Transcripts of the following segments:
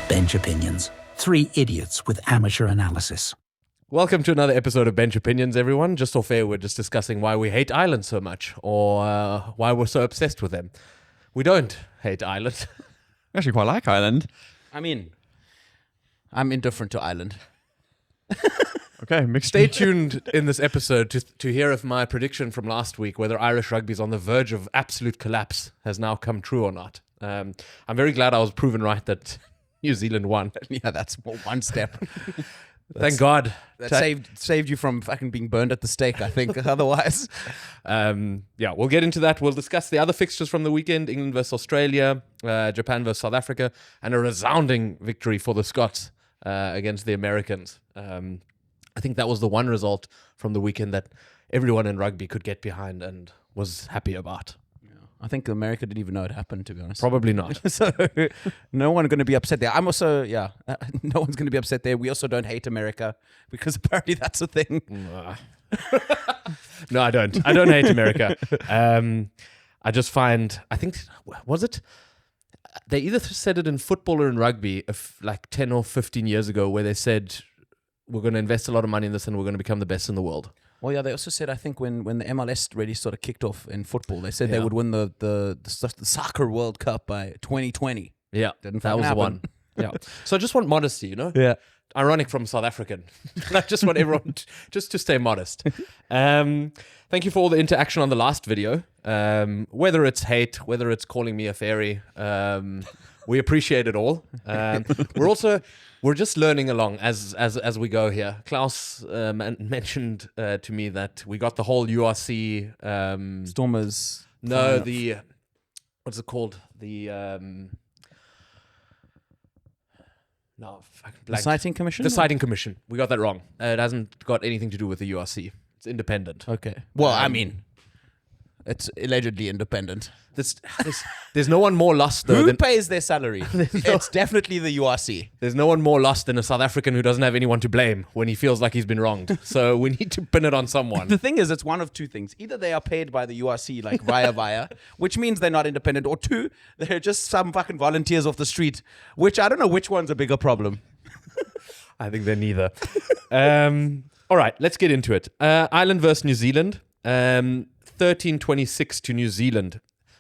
Bench Opinions. Three idiots with amateur analysis. Welcome to another episode of Bench Opinions, everyone. Just off air, we're just discussing why we hate Ireland so much, or why we're so obsessed with them. We don't hate Ireland. I actually quite like Ireland. I mean, I'm indifferent to Ireland. Okay, mixed. Stay tuned in this episode to hear if my prediction from last week, whether Irish rugby is on the verge of absolute collapse, has now come true or not. I'm very glad I was proven right that New Zealand won. Yeah, that's one step. Thank God. That saved you from fucking being burned at the stake, I think. Otherwise. Yeah, we'll get into that. We'll discuss the other fixtures from the weekend. England versus Australia, Japan versus South Africa, and a resounding victory for the Scots against the Americans. I think that was the one result from the weekend that everyone in rugby could get behind and was happy about. I think America didn't even know it happened, to be honest. Probably not. So no one's going to be upset there. I'm also, no one's going to be upset there. We also don't hate America because apparently that's a thing. No, I don't. I don't hate America. I just find, was it? They either said it in football or in rugby like 10 or 15 years ago where they said, we're going to invest a lot of money in this and we're going to become the best in the world. Well, yeah, they also said, I think, when the MLS really sort of kicked off in football, they said they would win the soccer World Cup by 2020. Yeah, Didn't that was happen. the one. Yeah. So I just want modesty, you know? Yeah. Ironic from South African. I just want everyone just to stay modest. Thank you for all the interaction on the last video. Whether it's hate, whether it's calling me a fairy, we appreciate it all. We're just learning along as we go here. Klaus mentioned to me that we got the whole URC Stormers. No, what's it called? The Sighting Commission? The Sighting Commission. We got that wrong. It hasn't got anything to do with the URC. It's independent. Okay. Well, I mean, it's allegedly independent. There's no one more lost though. Who pays their salary? It's definitely the URC. There's no one more lost than a South African who doesn't have anyone to blame when he feels like he's been wronged. So we need to pin it on someone. The thing is, it's one of two things. Either they are paid by the URC, like via, which means they're not independent, or two, they're just some fucking volunteers off the street, which I don't know which one's a bigger problem. I think they're neither. All right, let's get into it. Ireland versus New Zealand. 13-26 to New Zealand.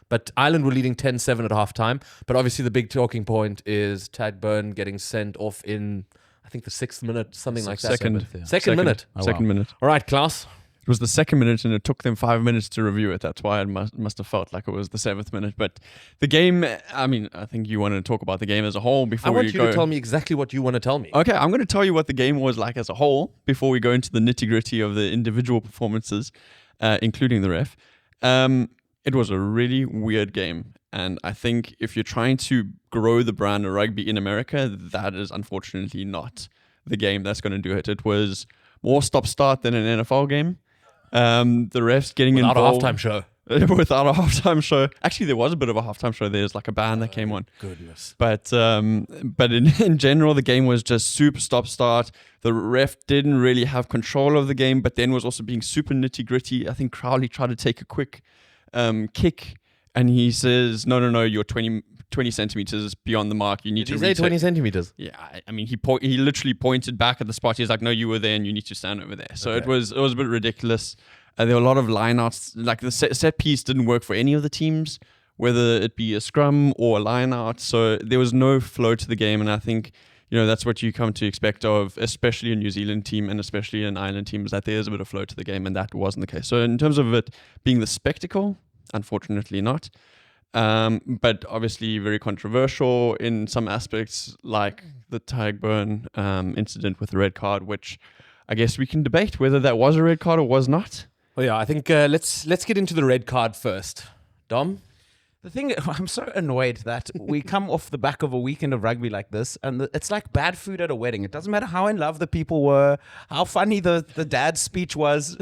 But Ireland were leading 10-7 at halftime. But obviously the big talking point is Tadhg Beirne getting sent off in, I think, the 6th minute, something like that. Second minute. Oh, second minute. All right, Klaus. It was the 2nd minute, and it took them 5 minutes to review it. That's why it must have felt like it was the 7th minute. But the game, I mean, I think you wanted to talk about the game as a whole before we go. I want you to tell me exactly what you want to tell me. Okay, I'm going to tell you what the game was like as a whole before we go into the nitty-gritty of the individual performances, including the ref. It was a really weird game. And I think if you're trying to grow the brand of rugby in America, that is unfortunately not the game that's going to do it. It was more stop-start than an NFL game. The refs getting involved. Without a halftime show. Without a halftime show. Actually, there was a bit of a halftime show. There's like a band that came on. Goodness. But in general, the game was just super stop-start. The ref didn't really have control of the game, but then was also being super nitty-gritty. I think Crowley tried to take a quick kick, and he says, no, you're 20 centimeters beyond the mark. You need to say 20 centimeters? Yeah, I mean, he literally pointed back at the spot. He's like, no, you were there, and you need to stand over there. So it was a bit ridiculous. There were a lot of lineouts. Like the set piece didn't work for any of the teams, whether it be a scrum or a lineout. So there was no flow to the game, and I think that's what you come to expect of, especially a New Zealand team and especially an Ireland team, is that there is a bit of flow to the game, and that wasn't the case. So in terms of it being the spectacle, unfortunately not. But obviously very controversial in some aspects, like the Tadhg Beirne incident with the red card, which I guess we can debate whether that was a red card or was not. Well, yeah, I think let's get into the red card first. Dom? The thing, I'm so annoyed that we come off the back of a weekend of rugby like this, and it's like bad food at a wedding. It doesn't matter how in love the people were, how funny the dad's speech was.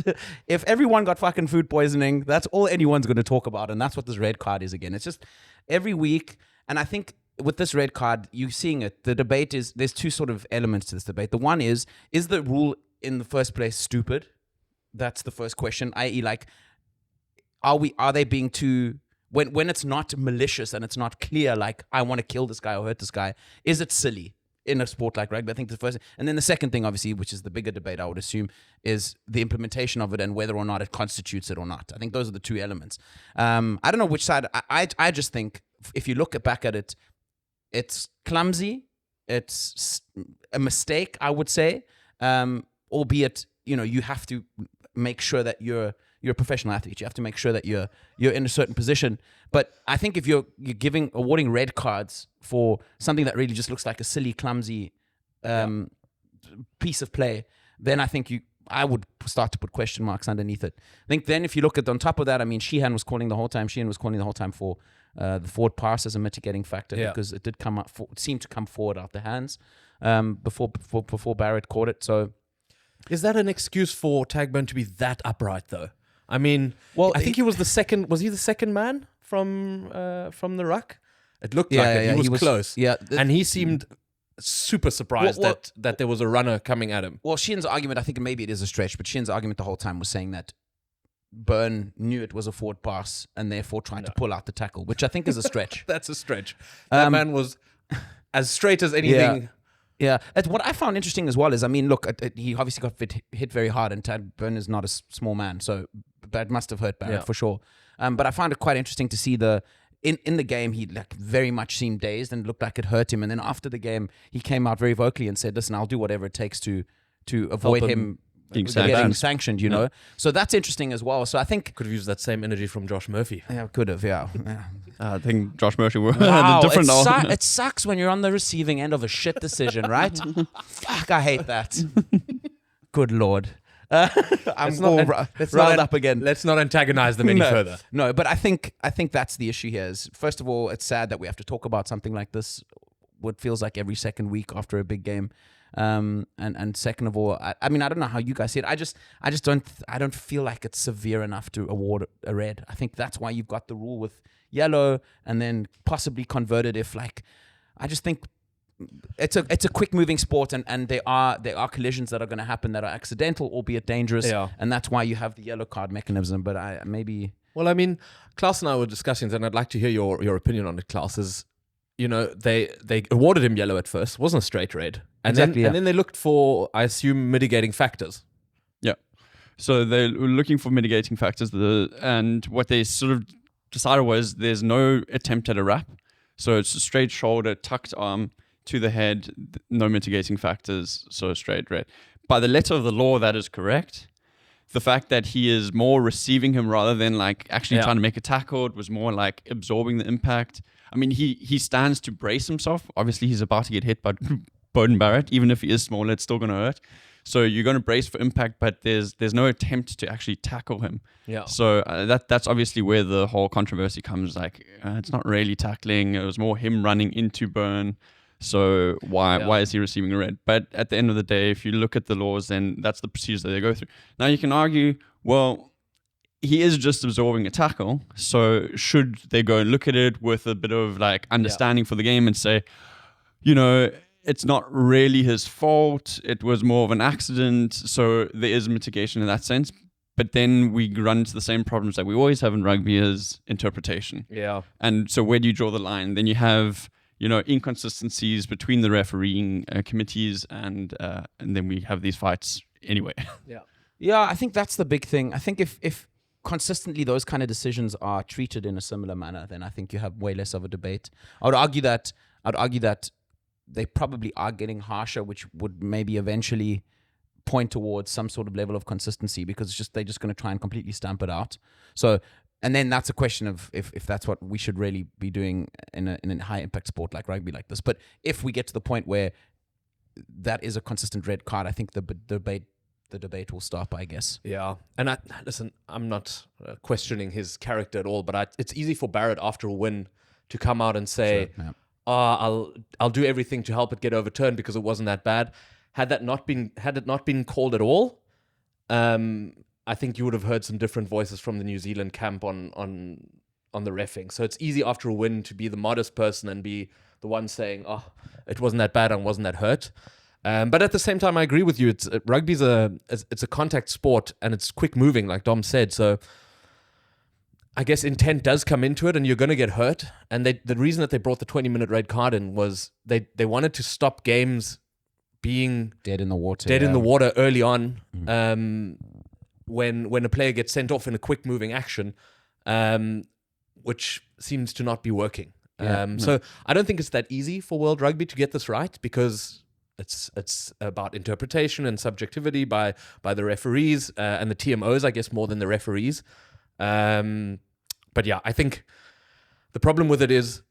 If everyone got fucking food poisoning, that's all anyone's going to talk about, and that's what this red card is again. It's just every week, and I think with this red card, you're seeing it. The debate is, there's two sort of elements to this debate. The one is the rule in the first place stupid? That's the first question, i.e. like, are they being too... when it's not malicious and it's not clear, like I want to kill this guy or hurt this guy, is it silly in a sport like rugby? I think the first, and then the second thing, obviously, which is the bigger debate, I would assume, is the implementation of it and whether or not it constitutes it or not. I think those are the two elements. I don't know which side. I just think if you look back at it, it's clumsy. It's a mistake, I would say, albeit, you have to make sure that you're a professional athlete. You have to make sure that you're in a certain position. But I think if you're awarding red cards for something that really just looks like a silly, clumsy piece of play, then I think I would start to put question marks underneath it. I think then if you look at on top of that, I mean, Sheehan was calling the whole time. Sheehan was calling the whole time for the forward pass as a mitigating factor because it did come up. It seemed to come forward out the hands before Barrett caught it. So, is that an excuse for Tadhg Beirne to be that upright though? I mean, I think he was the second. Was he the second man from the ruck? It looked like it. He was close. Yeah, and he seemed super surprised that there was a runner coming at him. Well, Sheehan's argument, I think maybe it is a stretch, but Sheehan's argument the whole time was saying that Beirne knew it was a forward pass and therefore tried to pull out the tackle, which I think is a stretch. That's a stretch. That man was as straight as anything. Yeah. What I found interesting as well is, I mean, look, he obviously got hit very hard, and Tadhg Beirne is not a small man, so that must have hurt Barrett for sure. But I found it quite interesting to see in the game, he very much seemed dazed and looked like it hurt him. And then after the game, he came out very vocally and said, "Listen, I'll do whatever it takes to avoid him getting sanctioned." So that's interesting as well. So I think could have used that same energy from Josh Murphy. Yeah, could have. Yeah. I think Josh Murphy were wow, different. It sucks when you're on the receiving end of a shit decision, right? Fuck, I hate that. Good Lord. I'm all riled up again. Let's not antagonize them any further. No, but I think that's the issue here. Is first of all, it's sad that we have to talk about something like this, what feels like every second week after a big game. And second of all, I mean, I don't know how you guys see it. I just don't feel like it's severe enough to award a red. I think that's why you've got the rule with yellow and then possibly converted if I just think it's a quick moving sport and there are collisions that are going to happen that are accidental, albeit dangerous, and that's why you have the yellow card mechanism. But well, I mean, Klaus and I were discussing that, and I'd like to hear your opinion on it, Klaus. Is they awarded him yellow at first, wasn't a straight red, and then they looked for, I assume, mitigating factors. Yeah, so they were looking for mitigating factors, and what they sort of decided was there's no attempt at a wrap, so it's a straight shoulder, tucked arm to the head, no mitigating factors, so straight red. By the letter of the law, that is correct. The fact that he is more receiving him rather than actually trying to make a tackle, it was more like absorbing the impact. I mean, he stands to brace himself. Obviously, he's about to get hit by Beauden Barrett. Even if he is smaller, it's still going to hurt. So you're going to brace for impact, but there's no attempt to actually tackle him. Yeah. So that's obviously where the whole controversy comes. It's not really tackling. It was more him running into Beirne. So why is he receiving a red? But at the end of the day, if you look at the laws, then that's the procedures that they go through. Now you can argue, well, he is just absorbing a tackle. So should they go and look at it with a bit of understanding for the game and say, it's not really his fault. It was more of an accident. So there is mitigation in that sense. But then we run into the same problems that we always have in rugby as interpretation. Yeah. And so where do you draw the line? Then you have inconsistencies between the refereeing committees, and then we have these fights anyway. Yeah, I think that's the big thing. I think if consistently those kind of decisions are treated in a similar manner, then I think you have way less of a debate. I'd argue that they probably are getting harsher, which would maybe eventually point towards some sort of level of consistency, because they're just going to try and completely stamp it out. So. And then that's a question of if that's what we should really be doing in a high impact sport like rugby like this. But if we get to the point where that is a consistent red card, I think the debate will stop, I guess. Yeah. And listen, I'm not questioning his character at all, but it's easy for Barrett after a win to come out and say, I'll do everything to help it get overturned because it wasn't that bad. Had it not been called at all, I think you would have heard some different voices from the New Zealand camp on the reffing. So it's easy after a win to be the modest person and be the one saying, "Oh, it wasn't that bad and wasn't that hurt." But at the same time, I agree with you. Rugby's it's a contact sport and it's quick moving, like Dom said. So I guess intent does come into it, and you're going to get hurt. And the reason that they brought the 20-minute red card in was they wanted to stop games being dead in the water. In the water early on, when a player gets sent off in a quick moving action, which seems to not be working. So I don't think it's that easy for World Rugby to get this right, because it's about interpretation and subjectivity by the referees and the TMOs, I guess, more than the referees. But yeah, I think the problem with it is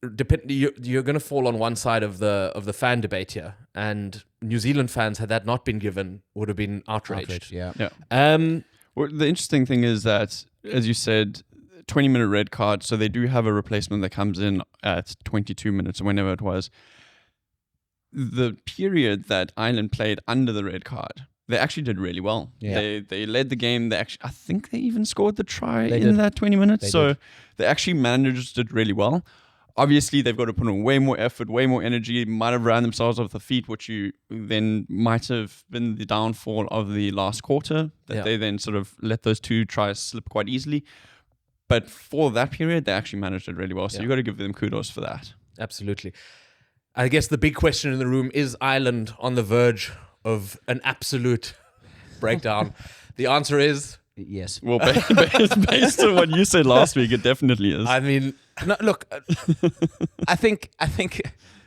you're going to fall on one side of the fan debate here, and New Zealand fans, had that not been given, would have been outraged. Well, the interesting thing is that, as you said, 20-minute red card, so they do have a replacement that comes in at 22 minutes or whenever it was. The period that Ireland played under the red card, they actually did really well. They led the game. I think they even scored the try in that 20 minutes. They actually managed it really well. Obviously, they've got to put in way more effort, way more energy, might have ran themselves off the feet, which you then might have been the downfall of the last quarter, that they then sort of let those 2 tries slip quite easily. But for that period, they actually managed it really well. So you've got to give them kudos for that. Absolutely. I guess the big question in the room is Ireland on the verge of an absolute breakdown? The answer is yes. Well, based on what you said last week, it definitely is. I mean, No, look, I think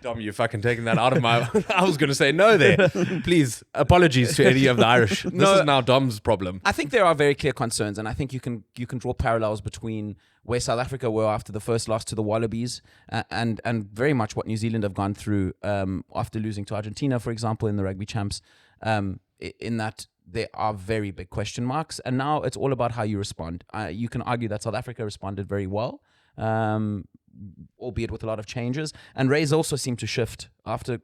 Dom, you're fucking taking that out of my... I was going to say no there. Please, apologies to any of the Irish. This is now Dom's problem. I think there are very clear concerns, and I think you can draw parallels between where South Africa were after the first loss to the Wallabies, and very much what New Zealand have gone through after losing to Argentina, for example, in the Rugby Champs, in that there are very big question marks, and now it's all about how you respond. You can argue that South Africa responded very well, albeit with a lot of changes. And Ray's also seemed to shift after,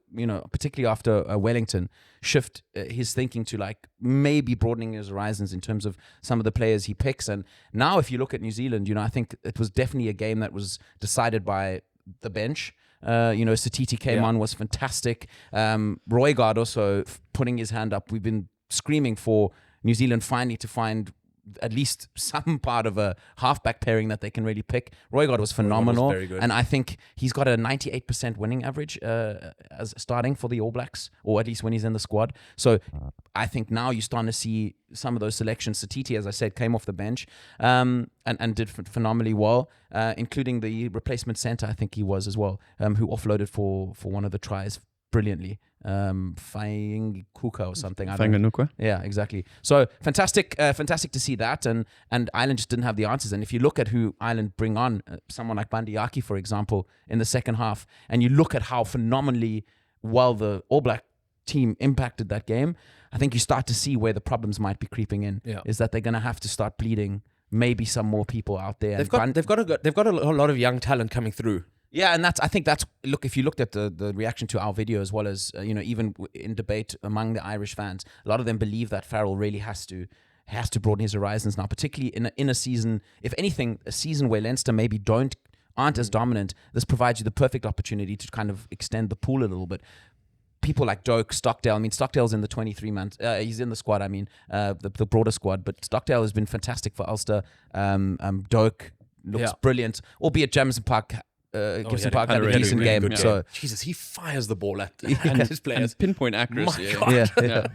particularly after Wellington, shift his thinking to like maybe broadening his horizons in terms of some of the players he picks. And now if you look at New Zealand, I think it was definitely a game that was decided by the bench. Satiti came on, was fantastic. Roygaard also putting his hand up. We've been screaming for New Zealand finally to find at least some part of a halfback pairing that they can really pick. Roygaard was phenomenal, very good. And I think he's got a 98% winning average as starting for the All Blacks, or at least when he's in the squad. So I think now you're starting to see some of those selections. Satiti, as I said, came off the bench and did phenomenally well, including the replacement centre, I think he was as well, who offloaded for one of the tries brilliantly. Faingukuka or something. Faingukuka. Yeah, exactly. So fantastic to see that, and Ireland just didn't have the answers. And if you look at who Ireland bring on, someone like Bandiaki, for example, in the second half, and you look at how phenomenally well the All Black team impacted that game, I think you start to see where the problems might be creeping in. Yeah. Is that they're going to have to start bleeding maybe some more people out there. They've got a lot of young talent coming through. Yeah, and I think that's look. If you looked at the reaction to our video, as well as even in debate among the Irish fans, a lot of them believe that Farrell really has to broaden his horizons now, particularly in a season. If anything, a season where Leinster maybe aren't as dominant. This provides you the perfect opportunity to kind of extend the pool a little bit. People like Doak, Stockdale. I mean, Stockdale's in the 23-man. He's in the squad. I mean, the broader squad. But Stockdale has been fantastic for Ulster. Doak looks brilliant, albeit Jamison Park. Gibson Park had a decent game. Good so Jesus, he fires the ball at his players. And pinpoint accuracy. My God.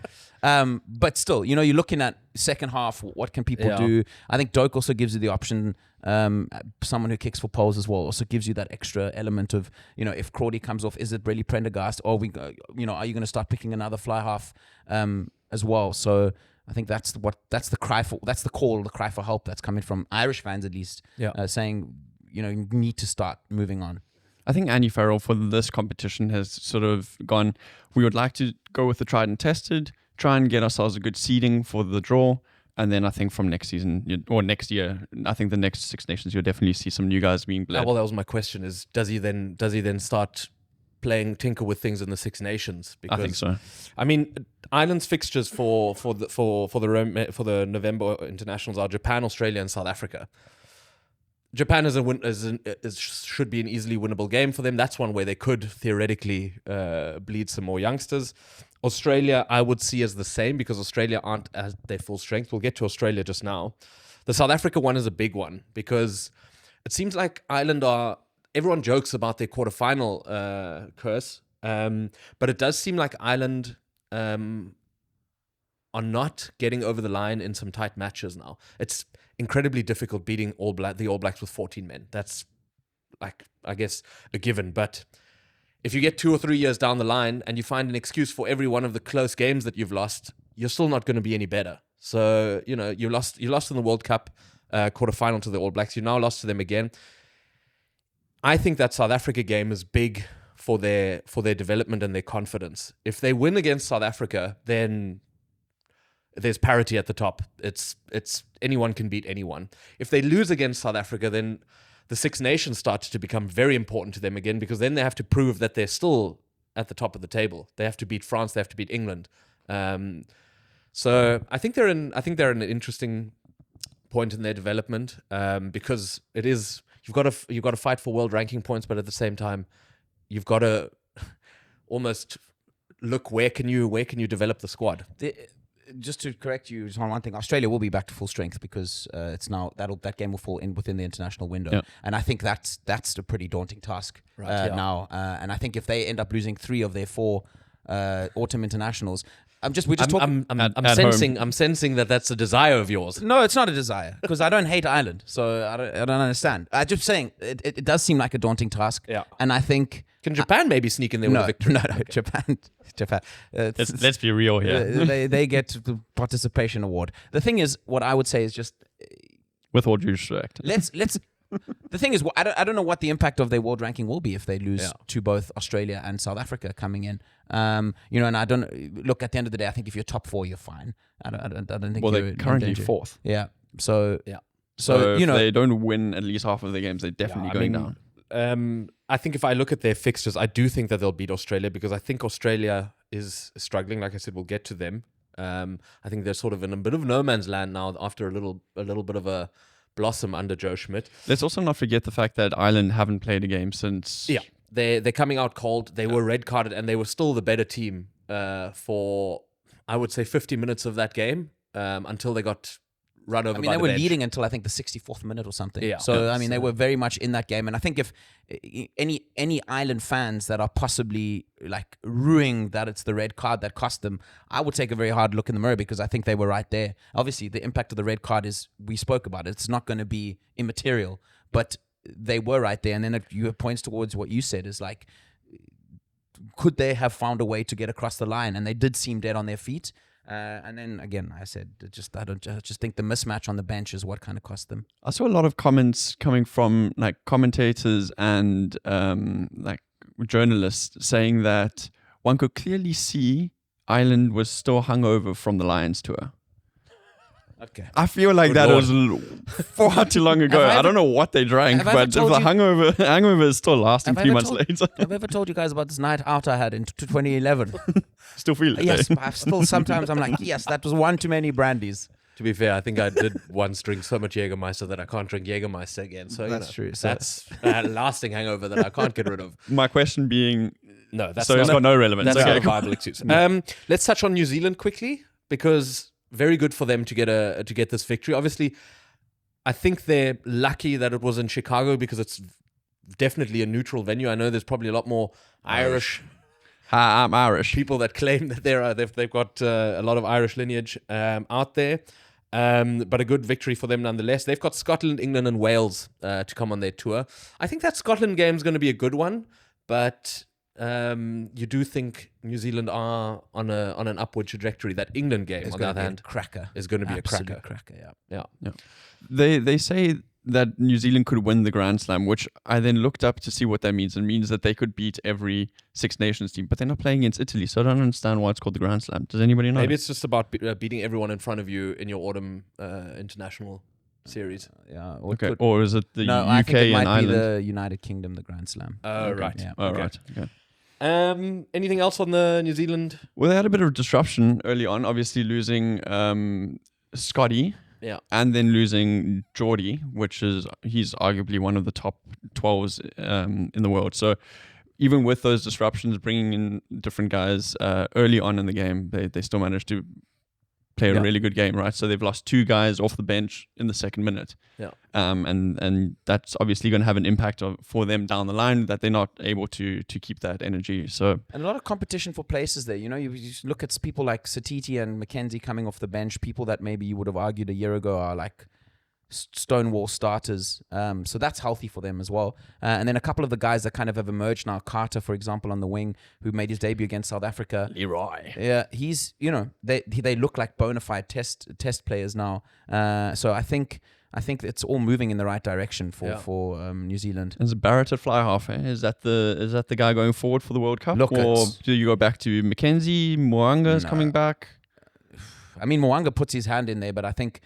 Yeah. But still, you're looking at second half. What can people do? I think Doak also gives you the option. Someone who kicks for poles as well also gives you that extra element of if Crawley comes off, is it really Prendergast, or are you going to start picking another fly half as well? So I think that's the cry for help that's coming from Irish fans at least, saying you need to start moving on. I think Andy Farrell for this competition has sort of gone, we would like to go with the tried and tested, try and get ourselves a good seeding for the draw. And then I think from next season or next year, I think the next Six Nations, you'll definitely see some new guys being bled. Well, that was my question: is does he then start playing tinker with things in the Six Nations? Because, I think so. I mean, Ireland's fixtures for the November internationals are Japan, Australia, and South Africa. Japan should be an easily winnable game for them. That's one where they could theoretically bleed some more youngsters. Australia, I would see as the same, because Australia aren't at their full strength. We'll get to Australia just now. The South Africa one is a big one because it seems like Ireland everyone jokes about their quarterfinal curse, but it does seem like Ireland are not getting over the line in some tight matches now. It's incredibly difficult beating the All Blacks with 14 men. That's like, I guess, a given. But if you get 2 or 3 years down the line and you find an excuse for every one of the close games that you've lost, you're still not going to be any better. So, you lost in the World Cup quarterfinal to the All Blacks. You now lost to them again. I think that South Africa game is big for their development and their confidence. If they win against South Africa, then there's parity at the top. It's anyone can beat anyone. If they lose against South Africa, then the Six Nations start to become very important to them again, because then they have to prove that they're still at the top of the table. They have to beat France. They have to beat England. So I think they're in an interesting point in their development, because it is you've got to fight for world ranking points, but at the same time you've got to almost look where can you develop the squad. Just to correct you on one thing, Australia will be back to full strength because it's now that game will fall in within the international window, Yeah. and I think that's a pretty daunting task now. And I think if they end up losing 3 of their 4 autumn internationals, I'm talking. I'm sensing that that's a desire of yours. No, it's not a desire because I don't hate Ireland, so I don't understand. I'm just saying it does seem like a daunting task. Yeah. And I think Can Japan maybe sneak in there with a victory? No, Japan. Let's be real here. They get the participation award. The thing is, what I would say is just With all due respect. let's. The thing is, I don't know what the impact of their world ranking will be if they lose to both Australia and South Africa coming in. And I don't look at the end of the day. I think if you're top 4, you're fine. I don't think. Well, you're they're in currently danger. 4th. Yeah. So So if you know, they don't win at least half of the games, they're definitely going down. I think if I look at their fixtures, I do think that they'll beat Australia, because I think Australia is struggling. Like I said, we'll get to them. I think they're sort of in a bit of no man's land now after a little bit of a blossom under Joe Schmidt. Let's also not forget the fact that Ireland haven't played a game since. Yeah, they're coming out cold. They were red carded, and they were still the better team for, I would say, 50 minutes of that game until they got run over. they were leading until I think the 64th minute or something. Yeah. So they were very much in that game, and I think if any Ireland fans that are possibly like ruining that it's the red card that cost them, I would take a very hard look in the mirror, because I think they were right there. Obviously, the impact of the red card is, we spoke about it. It's not going to be immaterial, but they were right there. And then it points towards what you said, is like, could they have found a way to get across the line? And they did seem dead on their feet. And then again, I said, I just think the mismatch on the bench is what kind of cost them. I saw a lot of comments coming from like commentators and like journalists saying that one could clearly see Ireland was still hungover from the Lions tour. Okay. I feel like Good that Lord. was far too long ago. I don't know what they drank, have I ever but if the told you- hangover is still lasting Have I 3 ever months told- later. Have I ever told you guys about this night out I had in 2011? Still feel it. Yes, eh? but I've still sometimes I'm like, yes, that was one too many brandies. To be fair, I think I did once drink so much Jägermeister that I can't drink Jägermeister again. So That's true. So- That's a lasting hangover that I can't get rid of. My question being, No, that's so not it's got no relevance. That's not Okay, a cool. viable excuse. Let's touch on New Zealand quickly, because very good for them to get this victory. Obviously, I think they're lucky that it was in Chicago, because it's definitely a neutral venue. I know there's probably a lot more Irish Hi, I'm Irish. people that claim that they've got a lot of Irish lineage out there. But a good victory for them nonetheless. They've got Scotland, England, and Wales to come on their tour. I think that Scotland game is going to be a good one, but you do think New Zealand are on an upward trajectory. That England game, on the other hand, cracker. is going to be Absolute a cracker. Yeah. Yeah. They say that New Zealand could win the Grand Slam, which I then looked up to see what that means. It means that they could beat every Six Nations team, but they're not playing against Italy, so I don't understand why it's called the Grand Slam. Does anybody know? Maybe it's just about beating everyone in front of you in your autumn international series. Yeah. Okay, or is it the no, UK I think it might and Ireland? be the United Kingdom, the Grand Slam. Oh, right. Yeah. Oh, Okay. right. Okay. Anything else on the New Zealand? Well, they had a bit of disruption early on, obviously losing Scotty Yeah. and then losing Geordie, he's arguably one of the top 12s in the world. So even with those disruptions, bringing in different guys early on in the game, they still managed to play a really good game, right? So they've lost 2 guys off the bench in the second minute. Yeah. And that's obviously going to have an impact for them down the line, that they're not able to keep that energy. So And a lot of competition for places there. You look at people like Satiti and McKenzie coming off the bench, people that maybe you would have argued a year ago are like stonewall starters. So that's healthy for them as well. And then a couple of the guys that kind of have emerged now, Carter, for example, on the wing, who made his debut against South Africa. Leroy. Yeah, he's, they look like bona fide test players now. So I think it's all moving in the right direction for New Zealand. Is Barrett at fly half? Is that the guy going forward for the World Cup? Look, or do you go back to McKenzie? Moanga is coming back. I mean, Moanga puts his hand in there, but I think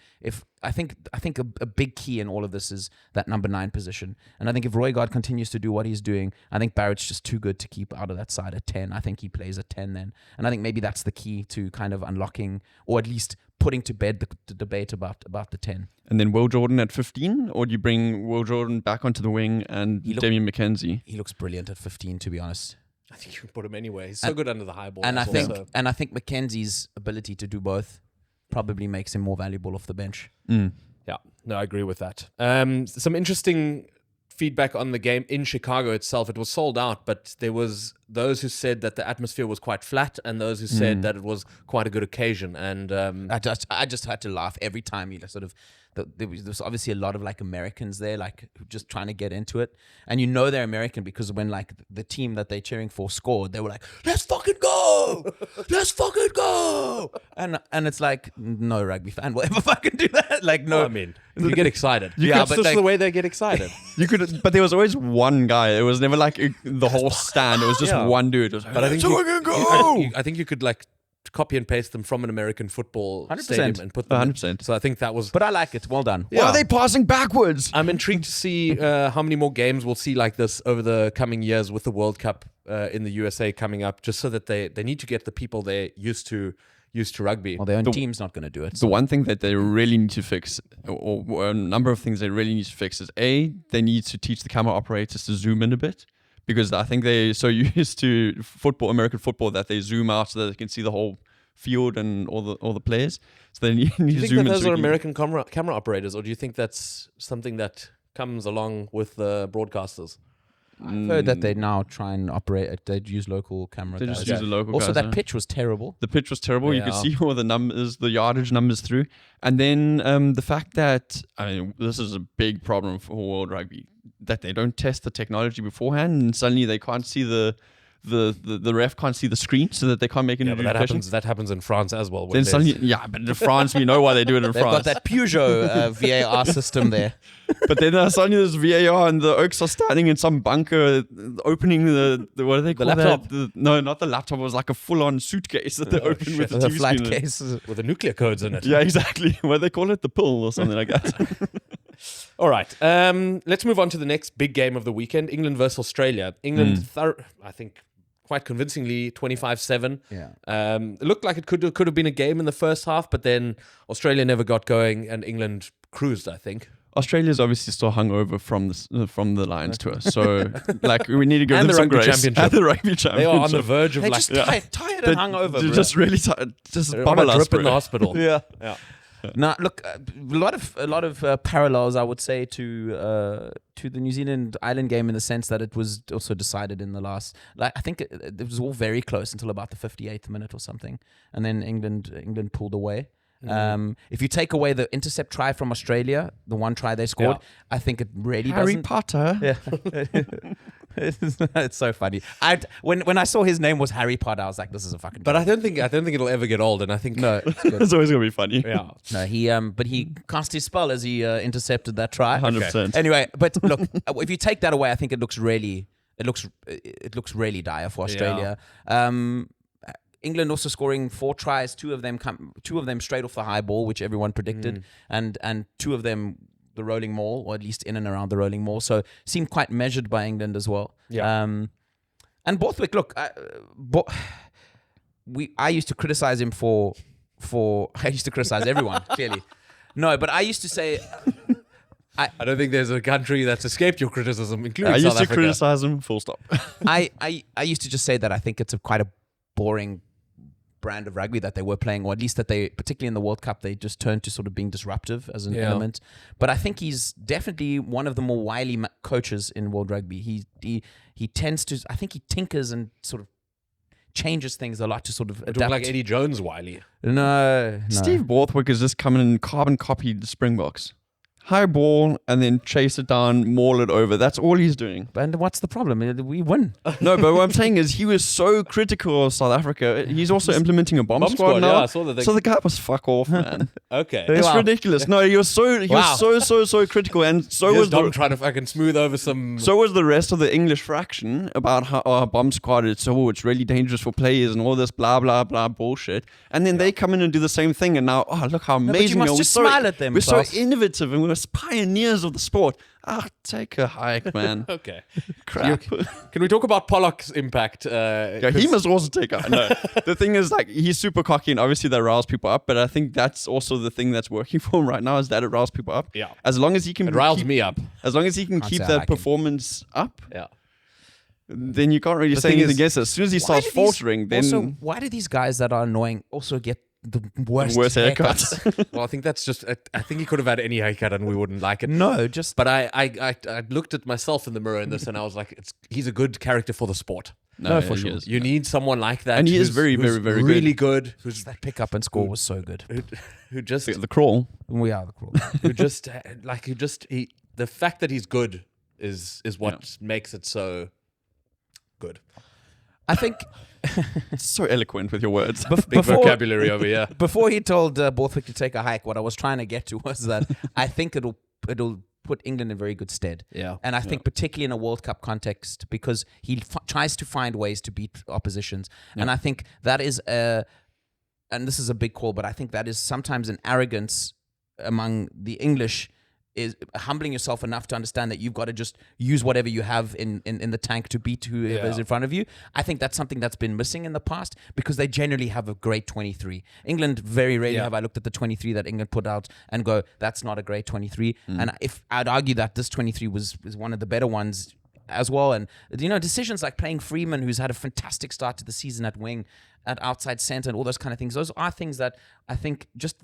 a big key in all of this is that number 9 position. And I think if Roygaard continues to do what he's doing, I think Barrett's just too good to keep out of that side at 10. I think he plays at 10 then. And I think maybe that's the key to kind of unlocking, or at least putting to bed the debate about the 10. And then Will Jordan at 15, or do you bring Will Jordan back onto the wing and Damien McKenzie? He looks brilliant at 15, to be honest. I think you can put him anyway. He's so good under the high ball. And I think McKenzie's ability to do both probably makes him more valuable off the bench. Yeah, no, I agree with that. Some interesting feedback on the game in Chicago itself. It was sold out, but there was those who said that the atmosphere was quite flat, and those who said that it was quite a good occasion. And I just had to laugh every time you sort of. There was obviously a lot of like Americans there, like just trying to get into it, and they're American because when like the team that they're cheering for scored, they were like, "Let's fucking go, let's fucking go," and it's like no rugby fan will ever fucking do that. Like no, I mean, you get excited. Yeah, That's but just the way they get excited. You could, but there was always one guy. It was never like the whole stand. It was just one dude. It was like, But I think I think you could like copy and paste them from an American football 100%. stadium and put them 100%. So I think that was. But I like it. Well done. Why are they passing backwards? I'm intrigued to see how many more games we'll see like this over the coming years with the World Cup in the USA coming up, just so that they need to get the people there used to rugby. Well, their own team's not going to do it. The one thing that they really need to fix, or a number of things they really need to fix, is they need to teach the camera operators to zoom in a bit. Because I think they're so used to American football, that they zoom out so that they can see the whole field and all the players. So they need Do you to think zoom that in. those are American camera operators, or do you think that's something that comes along with the broadcasters? I've heard that they now try and operate. They'd use local camera. They guys. just use the local Also, guys, that huh? pitch was terrible. The pitch was terrible. You could Yeah. see all the numbers, the yardage numbers through. And then the fact that, this is a big problem for World Rugby, that they don't test the technology beforehand, and suddenly they can't see the ref can't see the screen, so that they can't make any But that happens in France as well. Then suddenly, but in France, we know why they do it in They've France. got that Peugeot VAR system there. But then suddenly there's VAR, and the Oaks are standing in some bunker, opening the what do they call laptop. that? No, not the laptop. It was like a full-on suitcase that they open with the The TV flat screen. case. with the nuclear codes in it. Yeah, exactly. What do they call it? The pill or something like that. All right. Let's move on to the next big game of the weekend: England versus Australia. England, I think, quite convincingly, 25-7. Yeah. It looked like it could have been a game in the first half, but then Australia never got going, and England cruised, I think. Australia's obviously still hungover from the Lions tour, so like we need to give And them the some rugby grace. championship. And the rugby They championship. are on the verge of They're like just tired and hungover. They're bro. just really tired. Just on bubble a us, drip in the bro. hospital. Yeah. Yeah. Now, look, a lot of parallels, I would say, to the New Zealand Island game, in the sense that it was also decided in the last. Like, I think it was all very close until about the 58th minute or something, and then England pulled away. If you take away the intercept try from Australia, the one try they scored, I think it really Harry doesn't. Potter. Yeah. It's so funny. When I saw his name was Harry Potter, I was like, this is a fucking. But I don't think it'll ever get old, and I think no, it's good. It's always gonna be funny. yeah. No, but he cast his spell as he intercepted that try. 100%. Anyway, but look, if you take that away, I think it looks really dire for Australia. England also scoring 4 tries, two of them straight off the high ball, which everyone predicted, and 2 of them the rolling maul, or at least in and around the rolling maul. So seemed quite measured by England as well. Yeah. And Borthwick, look, I used to criticize him for I used to criticize everyone clearly. No, but I used to say. I don't think there's a country that's escaped your criticism, including I used South to Africa. criticize him. Full stop. I used to just say that I think it's quite a boring brand of rugby that they were playing, or at least that they, particularly in the World Cup, they just turned to sort of being disruptive as an element. But I think he's definitely one of the more wily coaches in world rugby. He tends to, I think he tinkers and sort of changes things a lot to sort of adapt. Like Eddie Jones, Wiley. No. Steve Borthwick has just come in and carbon copied the Springboks. High ball and then chase it down, maul it over. That's all he's doing. And what's the problem? We win. No, but what I'm saying is he was so critical of South Africa. He's also implementing a bomb squad now. Yeah, I saw that. So the guy was fuck off, man. Okay. It's ridiculous. No, he was so critical, and so was Dom trying to fucking smooth over some. So was the rest of the English fraction about how our bomb squad it's really dangerous for players and all this blah blah blah bullshit. And then they come in and do the same thing, and now look how amazing. But you must just smile at them. We're so innovative and we're pioneers of the sport. Take a hike, man. Okay. Crap. Can we talk about Pollock's impact? He must also take a no. The thing is, like, he's super cocky and obviously that riles people up, but I think that's also the thing that's working for him right now is that it riles people up. Yeah. As long as he can It riles me up. As long as he can keep that performance up. Yeah. Then you can't really say anything against it. As soon as he starts faltering, then also, why do these guys that are annoying also get the worst haircuts? Well, I think that's just. I think he could have had any haircut and we wouldn't like it. No, just. But I looked at myself in the mirror in this and I was like, he's a good character for the sport. No, for sure. You need someone like that, and he is very really good. Who's that pick up and score was so good. Who just the crawl. We are the crawl. The fact that he's good is what makes it so good. I think. So eloquent with your words. Big vocabulary over here. Before he told Borthwick to take a hike, what I was trying to get to was that I think it'll put England in very good stead. Yeah. And I think particularly in a World Cup context, because he tries to find ways to beat oppositions. Yeah. And I think that is and this is a big call, but I think that is sometimes an arrogance among the English, is humbling yourself enough to understand that you've got to just use whatever you have in the tank to beat whoever is in front of you. I think that's something that's been missing in the past because they generally have a great 23. England, very rarely have I looked at the 23 that England put out and go, that's not a great 23. And if I'd argue that this 23 was one of the better ones as well. And, decisions like playing Freeman, who's had a fantastic start to the season at wing, at outside centre and all those kind of things, those are things that I think just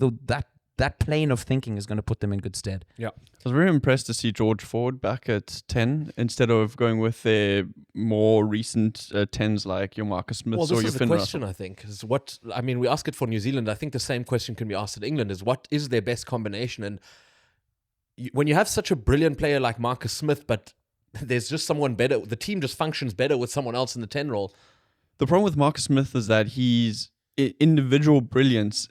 that plane of thinking is going to put them in good stead. Yeah. I was very impressed to see George Ford back at 10 instead of going with their more recent 10s like your Marcus Smiths or your Finn question, Russell. I think, is we ask it for New Zealand. I think the same question can be asked at England is what is their best combination? And when you have such a brilliant player like Marcus Smith, but there's just someone better, the team just functions better with someone else in the 10 role. The problem with Marcus Smith is that his individual brilliance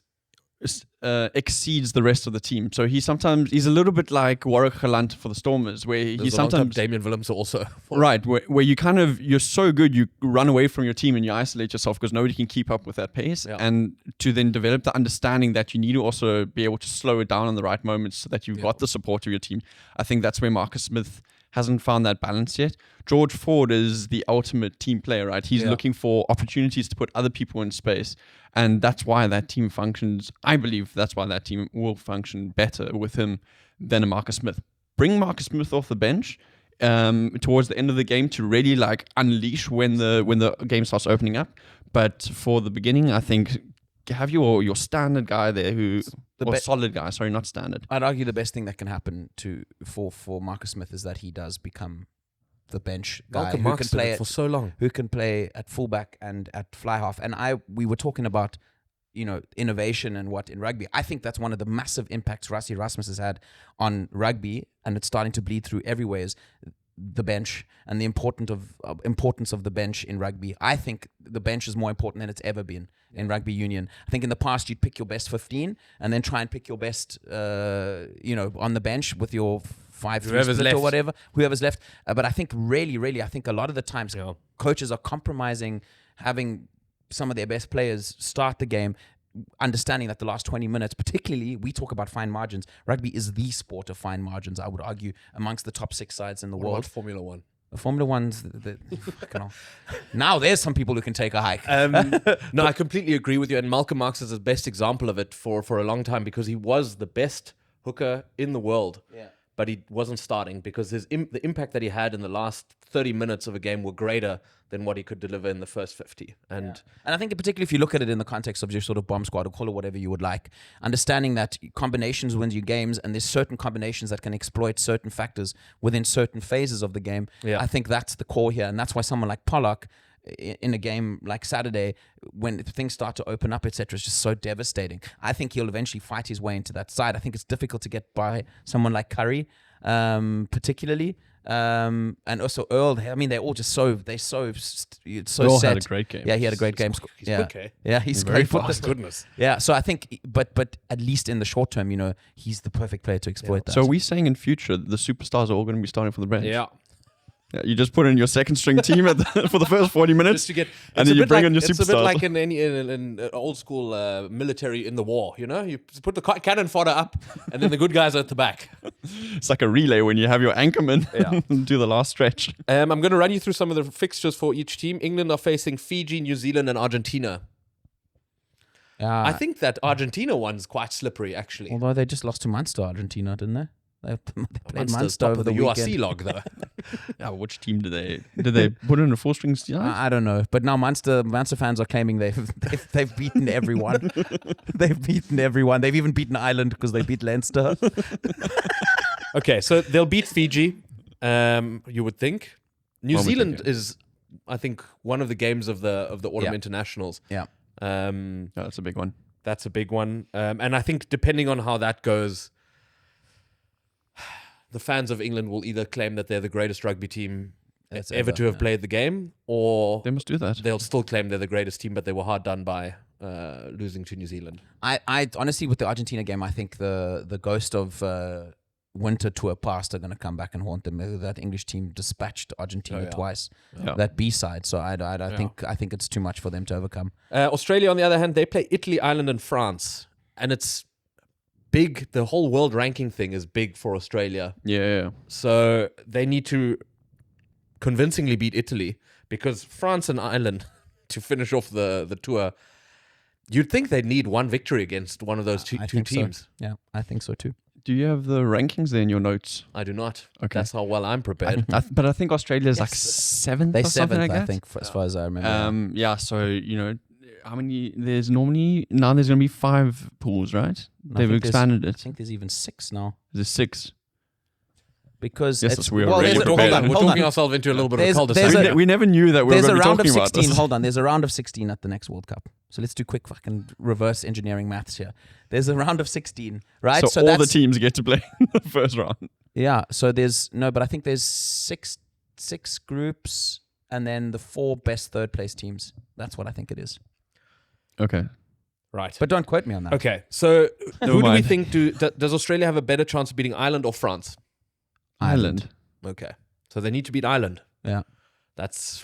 exceeds the rest of the team. So he's a little bit like Warwick Galant for the Stormers, where he sometimes Damien Willems also right, where you're so good you run away from your team and you isolate yourself because nobody can keep up with that pace. And to then develop the understanding that you need to also be able to slow it down in the right moments so that you've got the support of your team. I think that's where Marcus Smith hasn't found that balance yet. George Ford is the ultimate team player, right? He's looking for opportunities to put other people in space. And that's why that team functions. I believe that's why that team will function better with him than a Marcus Smith. Bring Marcus Smith off the bench towards the end of the game to really unleash when the game starts opening up. But for the beginning, I think have your standard guy there solid guy, sorry, not standard. I'd argue the best thing that can happen for Marcus Smith is that he does become the bench guy who can play for so long, who can play at fullback and at fly half. And we were talking about innovation and what in rugby. I think that's one of the massive impacts Rassie Erasmus has had on rugby, and it's starting to bleed through everywhere. Is the bench and the importance of the bench in rugby. I think the bench is more important than it's ever been in rugby union. I think in the past you'd pick your best 15 and then try and pick your best, on the bench with your 5-3 split or whatever, whoever's left. But I think really, I think a lot of the times coaches are compromising having some of their best players start the game, understanding that the last 20 minutes, particularly, we talk about fine margins. Rugby is the sport of fine margins, I would argue, amongst the top 6 sides in the world. What Formula One? The Formula One's... Now there's some people who can take a hike. No, I completely agree with you. And Malcolm Marx is the best example of it for a long time because he was the best hooker in the world. Yeah. but he wasn't starting because the impact that he had in the last 30 minutes of a game were greater than what he could deliver in the first 50. And I think particularly if you look at it in the context of your sort of bomb squad or call it whatever you would like, understanding that combinations wins you games and there's certain combinations that can exploit certain factors within certain phases of the game. Yeah. I think that's the core here. And that's why someone like Pollock in a game like Saturday, when things start to open up, etc., is just so devastating. I think he'll eventually fight his way into that side. I think it's difficult to get by someone like Curry, particularly. And also Earl. I mean, they're all just so Earl set. had a great game. Yeah, he had a great game. he's yeah, quick, eh? yeah, he's Very great. fast. Goodness. Yeah, so I think, but at least in the short term, he's the perfect player to exploit that. So are we saying in future the superstars are all going to be starting for the bench? Yeah. Yeah, you just put in your second string team for the first 40 minutes, Just to get, and then you bring on your It's a bit superstars. like in old school military in the war, you put the cannon fodder up, and then the good guys are at the back. It's like a relay when you have your anchorman do the last stretch. I'm going to run you through some of the fixtures for each team. England are facing Fiji, New Zealand, and Argentina. I think that Argentina one's quite slippery, actually. although they just lost to Munster, Argentina, didn't they? They played Munster's Munster top over of the URC weekend. log, though. Yeah, which team did they put in a 4-string side? I don't know, but now Munster fans are claiming they've beaten everyone. They've beaten everyone. They've even beaten Ireland because they beat Leinster. Okay, so they'll beat Fiji, you would think. New One would Zealand think, is, I think, one of the games of the autumn Yeah. internationals. Yeah. Yeah, that's a big one. That's a big one. And I think depending on how that goes, the fans of England will either claim that they're the greatest rugby team ever to have played the game, or They must do that. they'll still claim they're the greatest team, but they were hard done by losing to New Zealand. I honestly, with the Argentina game, I think the ghost of winter tour past are going to come back and haunt them. That English team dispatched Argentina twice. Yeah. That B side. So I think it's too much for them to overcome. Australia, on the other hand, they play Italy, Ireland, and France, and it's big. The whole world ranking thing is big for Australia. Yeah. So they need to convincingly beat Italy, because France and Ireland, to finish off the tour, you'd think they'd need one victory against one of those two think teams. So. Yeah, I think so too. Do you have the rankings there in your notes? I do not. Okay. That's how well I'm prepared. But I think Australia is like Yes. seventh They or something seventh, like that. I think, as far as I remember. Yeah, so, how many, there's normally, now there's going to be 5 pools, right? They've think there's- expanded I it. think there's even 6 now. There's 6. Because Yes, it's, we are well, really there's a- prepared. hold on, We're hold talking on. ourselves into a little bit of a There's cul-de-sac. a- We never knew that we were There's going a to be round of talking about 16. this. Hold on. There's a round of 16 at the next World Cup. So let's do quick fucking reverse engineering maths here. There's a round of 16, right? So all the that's- teams get to play in the first round. Yeah. So but I think there's six groups and then the 4 best third place teams. That's what I think it is. Okay. Right. But don't quote me on that. Okay, so who do we mind. think does Australia have a better chance of beating Ireland or France? Ireland. Okay, so they need to beat Ireland. Yeah. That's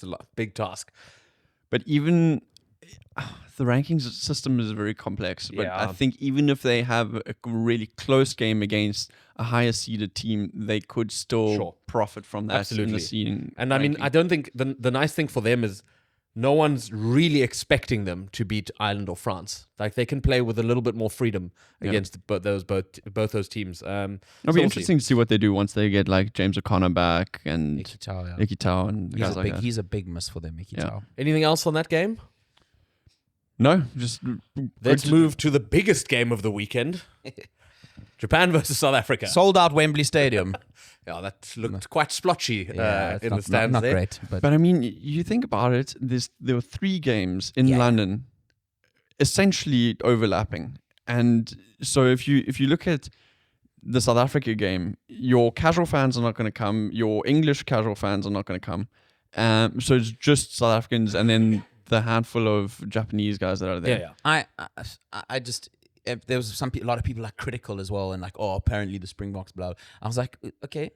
a lot, big task. But even the rankings system is very complex. But Yeah. I think even if they have a really close game against a higher seeded team, they could still Sure. profit from that in Absolutely. the seeding. And I mean, ranking. I don't think the nice thing for them is no one's really expecting them to beat Ireland or France. Like they can play with a little bit more freedom against both those teams. It'll so be we'll interesting to see what they do once they get like James O'Connor back and Mickey Tau, yeah. Nicky Tau and guys like that. He's a big miss for them, Mickey Yeah. Tau. see. Anything else on that game? No, just Let's move to the biggest game of the weekend. Japan versus South Africa. Sold out Wembley Stadium. Yeah, that looked quite splotchy It's in not, the stands not there. great. But But I mean, you think about it. There were 3 games in Yeah. London, essentially overlapping. And so if you look at the South Africa game, your casual fans are not going to come. Your English casual fans are not going to come. So it's just South Africans and then the handful of Japanese guys that are there. Yeah. I just there was a lot of people are critical as well and like, oh, apparently the Springboks blah. I was like, okay,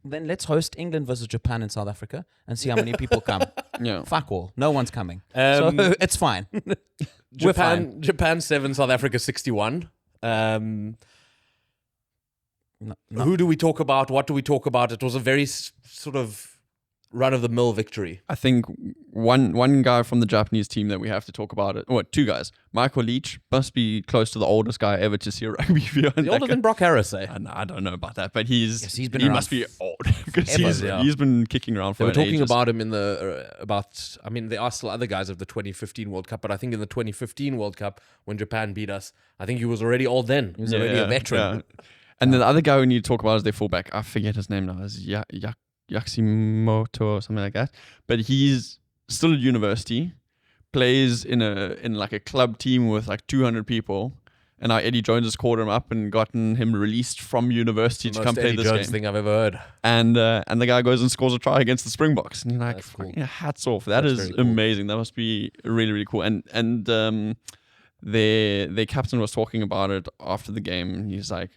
then let's host England versus Japan in South Africa and see how many people come. Yeah. Fuck all, no one's coming, Um, so it's fine. We're fine. Japan 7, South Africa 61. No. Who do we talk about? What do we talk about? It was a very sort of run-of-the-mill victory. I think one guy from the Japanese team that we have to talk about it. Or two guys. Michael Leach must be close to the oldest guy ever to see a rugby video. Older than Brock Harris, eh? I don't know about that, but he must be old because he's been kicking around for They were talking ages. about him in the I mean, there are still other guys of the 2015 World Cup, but I think in the 2015 World Cup when Japan beat us, I think he was already old then. He was already a veteran. Yeah. And then the other guy we need to talk about is their fullback. I forget his name now. It's Yaksimoto or something like that. But he's still at university, plays in like a club team with like 200 people. And now Eddie Jones has called him up and gotten him released from university to come play Eddie this Jones game. thing I've ever heard. And the guy goes and scores a try against the Springboks. And you're like, That's cool. hats off. That's very cool. amazing. That must be really, really cool. And their captain was talking about it after the game. And he's like,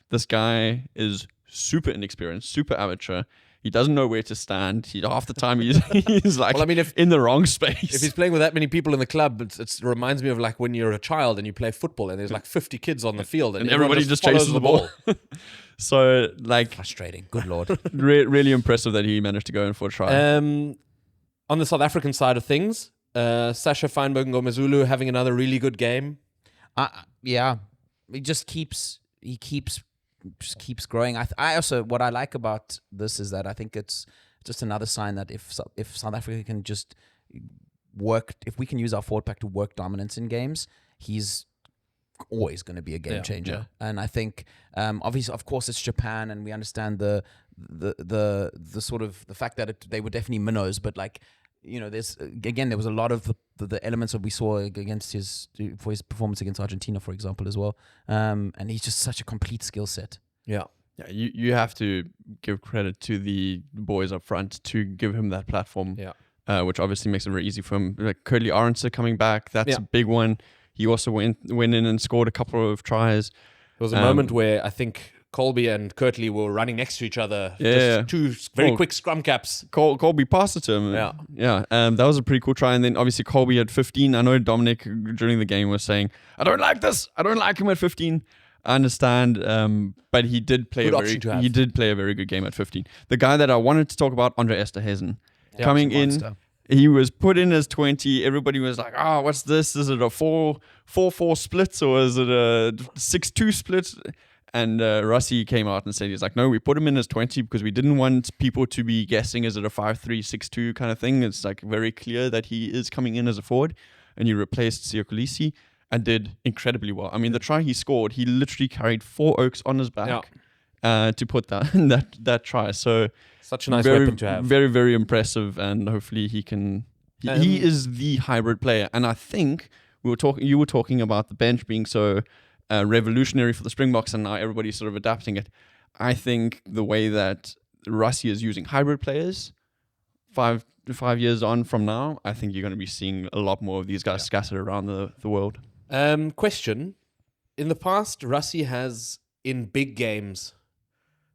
this guy is super inexperienced, super amateur. He doesn't know where to stand. Half the time he's like in the wrong space. If he's playing with that many people in the club, it reminds me of like when you're a child and you play football and there's like 50 kids on the field and everybody just chases the ball. So like frustrating. Good Lord. Really impressive that he managed to go in for a try. On the South African side of things, Sascha Feinberg-Mngomezulu having another really good game. Yeah, he just keeps growing. I also, what I like about this is that I think it's just another sign that if South Africa can just work, if we can use our forward pack to work dominance in games, he's always going to be a game changer. Yeah. And I think obviously, of course, it's Japan, and we understand the sort of the fact that they were definitely minnows, but like, you know, there was a lot of the elements that we saw against his performance against Argentina, for example, as well. And he's just such a complete skill set. Yeah. Yeah, you have to give credit to the boys up front to give him that platform. Yeah. Which obviously makes it very easy for him. Like Curly Arendse coming back, that's a big one. He also went in and scored a couple of tries. There was a moment where I think Colby and Kirtley were running next to each other. Yeah. Just two very quick scrum caps. Colby passed it to him. Yeah. That was a pretty cool try. And then obviously Colby at 15. I know Dominic during the game was saying, I don't like this. I don't like him at 15. I understand. But he did play a very good game at 15. The guy that I wanted to talk about, Andre Esterhuizen, coming in. He was put in as 20. Everybody was like, what's this? Is it a 4-4 split or is it a 6-2 split? And Russie came out and said, he's like, no, we put him in as 20 because we didn't want people to be guessing, is it a 5-3, 6-2 kind of thing? It's like very clear that he is coming in as a forward. And he replaced Siokolisi and did incredibly well. I mean, the try he scored, he literally carried 4 Oaks on his back to put that try. So such a nice weapon to have. Very, very impressive. And hopefully he can... He is the hybrid player. And I think you were talking about the bench being so... revolutionary for the Springboks, and now everybody's sort of adapting it. I think the way that Russie is using hybrid players 5 years on from now, I think you're going to be seeing a lot more of these guys scattered around the world. Question. In the past, Russie has, in big games,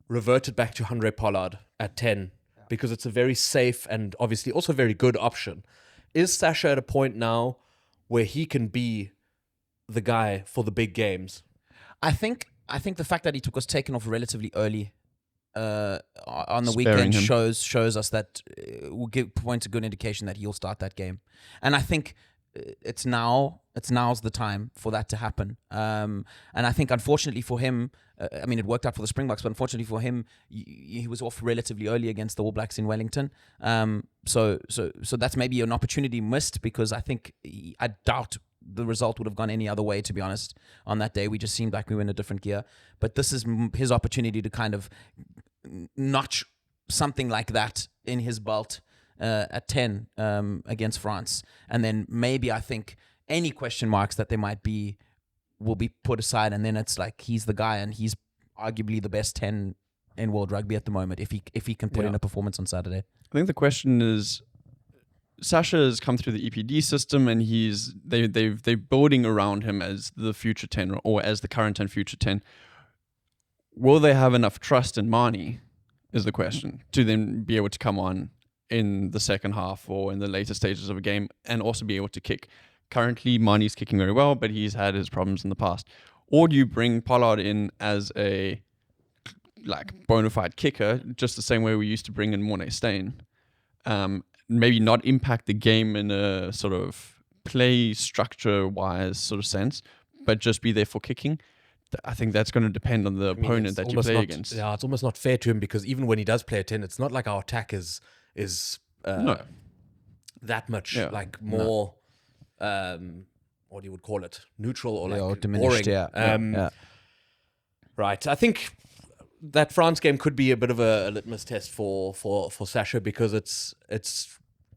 reverted back to Handré Pollard at 10 because it's a very safe and obviously also very good option. Is Sascha at a point now where he can be the guy for the big games? I think the fact that he was taken off relatively early on the Sparing weekend him. shows us that points a good indication that he'll start that game. And I think now's the time for that to happen. And I think unfortunately for him, I mean, it worked out for the Springboks, but unfortunately for him, he was off relatively early against the All Blacks in Wellington. So that's maybe an opportunity missed, because I think I doubt the result would have gone any other way, to be honest. On that day, we just seemed like we were in a different gear. But this is his opportunity to kind of notch something like that in his belt at 10 against France. And then maybe I think any question marks that there might be will be put aside, and then it's like he's the guy, and he's arguably the best 10 in world rugby at the moment if he can put in a performance on Saturday. I think the question is, Sascha has come through the EPD system, and they're building around him as the future 10 or as the current and future 10. Will they have enough trust in Mani is the question, to then be able to come on in the second half or in the later stages of a game and also be able to kick. Currently, Mani's kicking very well, but he's had his problems in the past. Or do you bring Pollard in as a bona fide kicker, just the same way we used to bring in Mornay Steyn? maybe not impact the game in a sort of play structure-wise sort of sense, but just be there for kicking. I think that's going to depend on the opponent that you play against. Yeah, it's almost not fair to him because even when he does play a 10, it's not like our attack is No. that much Yeah. like more what you would call it, neutral or like or diminished. boring. Yeah. Right. I think that France game could be a bit of a litmus test for Sascha because it's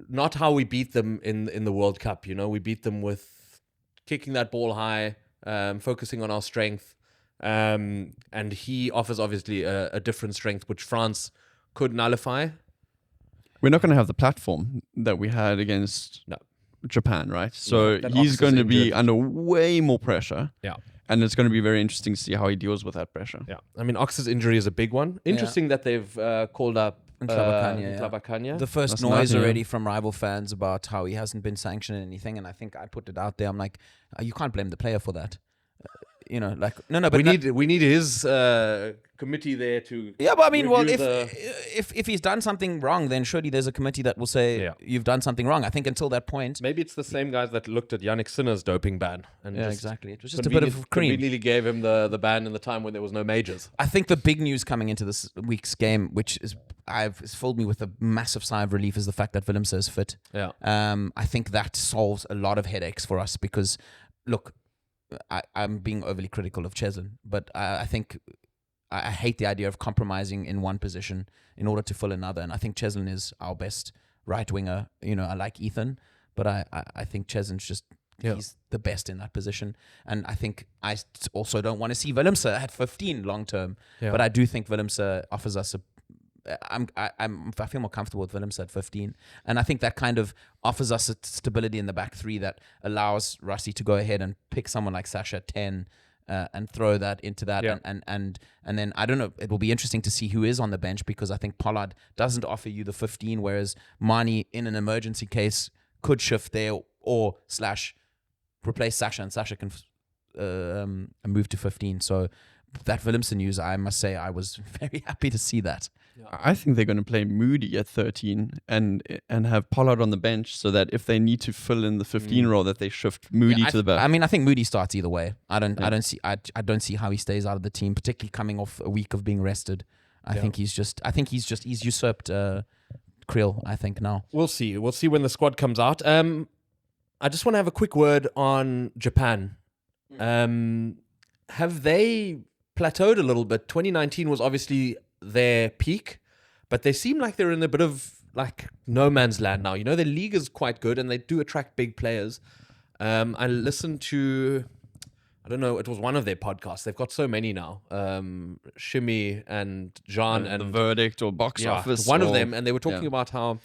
not how we beat them in the World Cup. You know, we beat them with kicking that ball high, focusing on our strength, and he offers obviously a different strength which France could nullify. We're not going to have the platform that we had against Japan, right? So that he's Ox is going to be injured. under way more pressure. Yeah. And it's going to be very interesting to see how he deals with that pressure. Yeah, I mean, Ox's injury is a big one. Interesting that they've called up Tlabakanya. The first That's noise nothing, yeah. already from rival fans about how he hasn't been sanctioned or anything, and I think I put it out there. I'm like, you can't blame the player for that. Like no, but we need his committee there to. Yeah, but I mean, well, review if he's done something wrong, then surely there's a committee that will say you've done something wrong. I think until that point, maybe it's the same guys that looked at Yannick Sinner's doping ban and exactly. It was just a bit of cream. Conveniently gave him the ban in the time when there was no majors. I think the big news coming into this week's game, which is has filled me with a massive sigh of relief, is the fact that Willemse is fit. Yeah. I think that solves a lot of headaches for us because, look, I'm being overly critical of Cheslin, but I think I hate the idea of compromising in one position in order to fill another. And I think Cheslin is our best right winger. I like Ethan, but I think Cheslin's just he's the best in that position. And I think I also don't want to see Willemse at 15 long term, but I do think Willemse offers us I feel more comfortable with Willemse at 15, and I think that kind of offers us a stability in the back three that allows Rusty to go ahead and pick someone like Sascha at 10 and throw that into that, and then I don't know. It will be interesting to see who is on the bench because I think Pollard doesn't offer you the 15, whereas Mani in an emergency case could shift there or / replace Sascha, and Sascha can move to 15. So that Willemse news, I must say, I was very happy to see that. I think they're going to play Moody at 13 and have Pollard on the bench so that if they need to fill in the 15 role, that they shift Moody to the back. I mean, I think Moody starts either way. I don't see how he stays out of the team, particularly coming off a week of being rested. I think he's usurped Kriel, I think now. We'll see when the squad comes out. I just want to have a quick word on Japan. Have they plateaued a little bit? 2019 was obviously their peak, but they seem like they're in a bit of like no man's land now. Their league is quite good and they do attract big players. I listened to, I don't know, it was one of their podcasts. They've got so many now. Shimmy and John and the Verdict or Box Office. One of them, and they were talking about how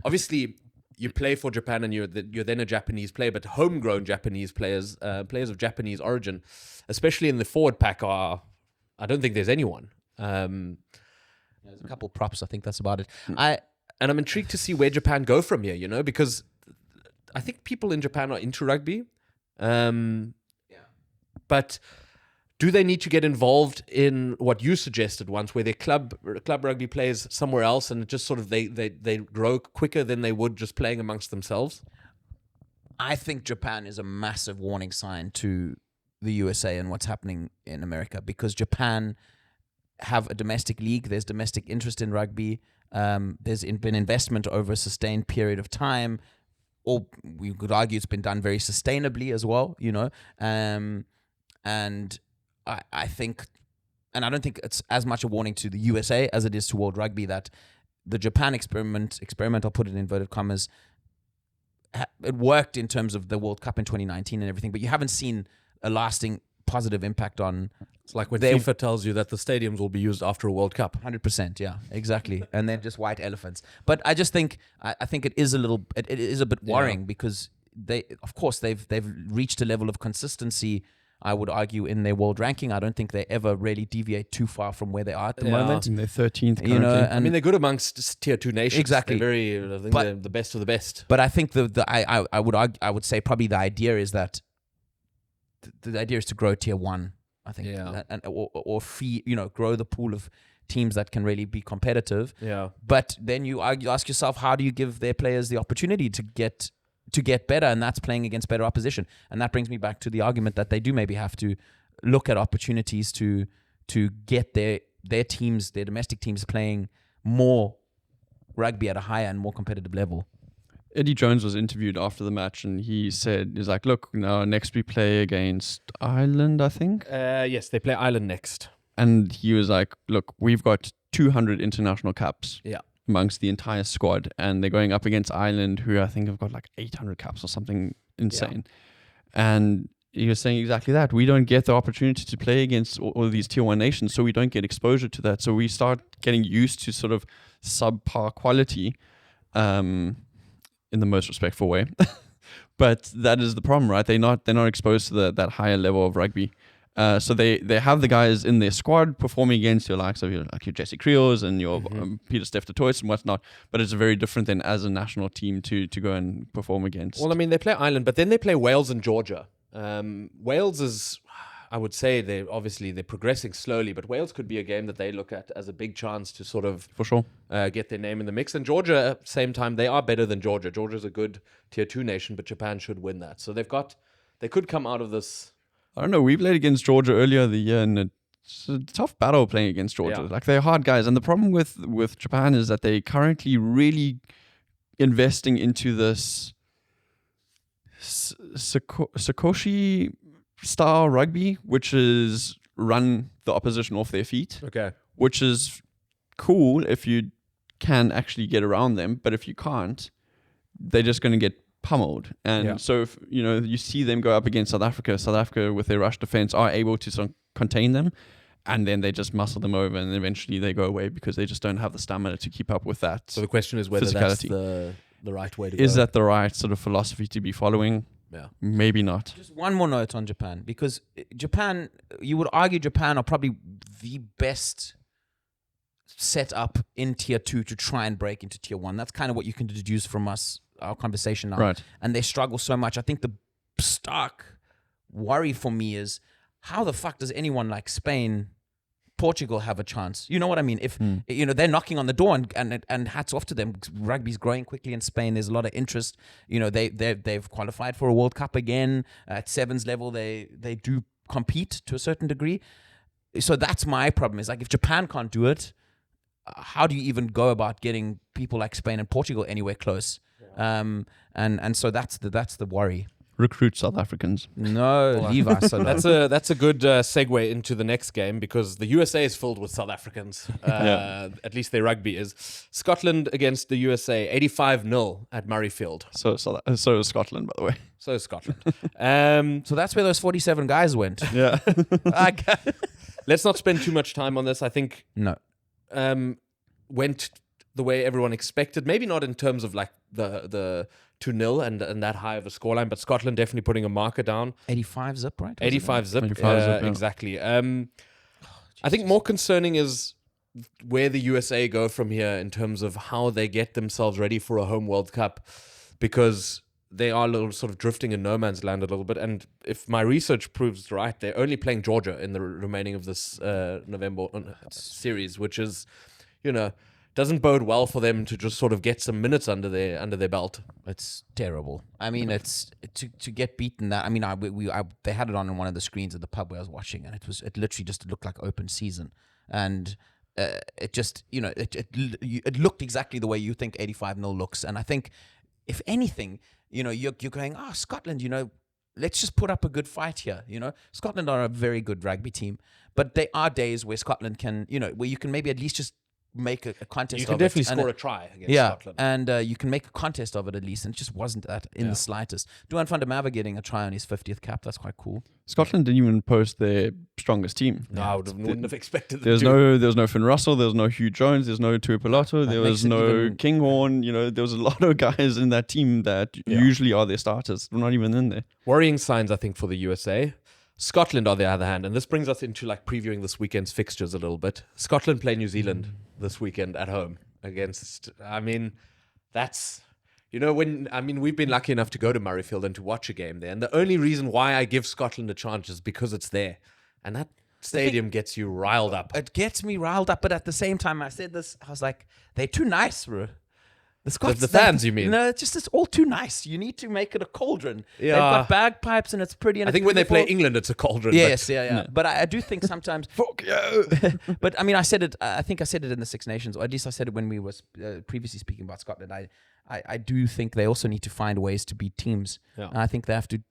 obviously you play for Japan and you're then a Japanese player, but homegrown Japanese players, players of Japanese origin, especially in the forward pack, I don't think there's anyone. There's a couple props. I think that's about it. And I'm intrigued to see where Japan go from here, because I think people in Japan are into rugby. But do they need to get involved in what you suggested once, where their club rugby plays somewhere else and it just sort of they grow quicker than they would just playing amongst themselves? I think Japan is a massive warning sign to the USA and what's happening in America, because Japan have a domestic league. There's domestic interest in rugby. There's been investment over a sustained period of time, or we could argue it's been done very sustainably as well, and I think, and I don't think it's as much a warning to the USA as it is to world rugby, that the Japan experiment, I'll put it in inverted commas, it worked in terms of the World Cup in 2019 and everything, but you haven't seen a lasting positive impact on. It's like when FIFA tells you that the stadiums will be used after a World Cup. 100%, yeah, exactly. And then just white elephants. But I just think, I think it is a bit worrying because they've reached a level of consistency, I would argue, in their world ranking. I don't think they ever really deviate too far from where they are at the moment. In their 13th currently. I mean, they're good amongst tier 2 nations. Exactly. They're the best of the best. But I think I would say probably the idea is that the idea is to grow tier 1. I think, or grow the pool of teams that can really be competitive. Yeah. But then you ask yourself, how do you give their players the opportunity to get better? And that's playing against better opposition. And that brings me back to the argument that they do maybe have to look at opportunities to get their teams, their domestic teams, playing more rugby at a higher and more competitive level. Eddie Jones was interviewed after the match, and he said, he's like, look, now next we play against Ireland, I think. Yes, they play Ireland next. And he was like, look, we've got 200 international caps amongst the entire squad, and they're going up against Ireland, who I think have got like 800 caps or something insane. Yeah. And he was saying exactly that. We don't get the opportunity to play against all of these tier 1 nations, so we don't get exposure to that. So we start getting used to sort of subpar quality in the most respectful way. But that is the problem, right? They're not exposed to that higher level of rugby. So they have the guys in their squad performing against your likes of your Jesse Creels and your Peter Steph de Toits and whatnot, but it's very different than as a national team to go and perform against. Well, I mean, they play Ireland, but then they play Wales and Georgia. Wales is, I would say, they're progressing slowly, but Wales could be a game that they look at as a big chance to sort of for sure get their name in the mix. And Georgia, at the same time, they are better than Georgia. Georgia's a good tier 2 nation, but Japan should win that. So they could come out of this. I don't know. We played against Georgia earlier the year, and it's a tough battle playing against Georgia. Yeah. Like, they're hard guys. And the problem with Japan is that they currently really investing into this Sakoshi style rugby, which is run the opposition off their feet. Okay. Which is cool if you can actually get around them, but if you can't, they're just going to get pummeled. And so if you see them go up against South Africa with their rush defense are able to sort of contain them, and then they just muscle them over, and eventually they go away because they just don't have the stamina to keep up with that. So the question is whether that's the right way to go. Is that the right sort of philosophy to be following? Yeah. Maybe not. Just one more note on Japan, because Japan, you would argue Japan are probably the best set up in tier 2 to try and break into tier 1. That's kind of what you can deduce from our conversation now. Right. And they struggle so much. I think the stark worry for me is, how the fuck does anyone like Spain, Portugal have a chance? You know what I mean? If they're knocking on the door, and hats off to them. Rugby's growing quickly in Spain. There's a lot of interest. They've qualified for a World Cup again at sevens level. They do compete to a certain degree. So that's my problem. Is like, if Japan can't do it, how do you even go about getting people like Spain and Portugal anywhere close? And so that's the worry. Recruit South Africans. No, leave us alone. That's a good segue into the next game, because the USA is filled with South Africans. At least their rugby is. Scotland against the USA, 85-0 at Murrayfield. So is Scotland, by the way. So is Scotland. So that's where those 47 guys went. Yeah. Let's not spend too much time on this. I think No. Went the way everyone expected. Maybe not in terms of like the 2-0 and that high of a scoreline, but Scotland definitely putting a marker down. 85 zip, right? 85 zip. 85 zip, yeah. Exactly. I think more concerning is where the USA go from here in terms of how they get themselves ready for a home World Cup, because they are a little sort of drifting in no man's land a little bit. And if my research proves right, they're only playing Georgia in the remaining of this November series, which is, doesn't bode well for them to just sort of get some minutes under their belt. It's terrible. I mean, it's to get beaten that. I mean, they had it on one of the screens at the pub where I was watching, and it literally just looked like open season, and it just it looked exactly the way you think 85-0 looks. And I think, if anything, you're going, Scotland, let's just put up a good fight here. Scotland are a very good rugby team, but there are days where Scotland can, where you can maybe at least just make a contest of it. You can definitely score a try against Scotland. And you can make a contest of it at least, and it just wasn't that in the slightest. Duan van der Merwe getting a try on his 50th cap, that's quite cool. Scotland didn't even post their strongest team. No, I wouldn't have expected them There was no Finn Russell, there was no Hugh Jones, there's no Tuipulotu, there was no Kinghorn. There was a lot of guys in that team that usually are their starters. They're not even in there. Worrying signs, I think, for the USA. Scotland, on the other hand, and this brings us into like previewing this weekend's fixtures a little bit. Scotland play New Zealand this weekend at home against, that's, we've been lucky enough to go to Murrayfield and to watch a game there. And the only reason why I give Scotland a chance is because it's there. And stadium gets you riled up. It gets me riled up, but at the same time, I said this. I was like, they're too nice, bro. The Scots, the fans, you mean? No, it's all too nice. You need to make it a cauldron. Yeah. They've got bagpipes and it's pretty. And I think when they play England, it's a cauldron. Yes, yeah. But I do think sometimes. Fuck you. But I mean, I said it. I think I said it in the Six Nations, or at least I said it when we was previously speaking about Scotland. I do think they also need to find ways to beat teams. Yeah. And I think they have to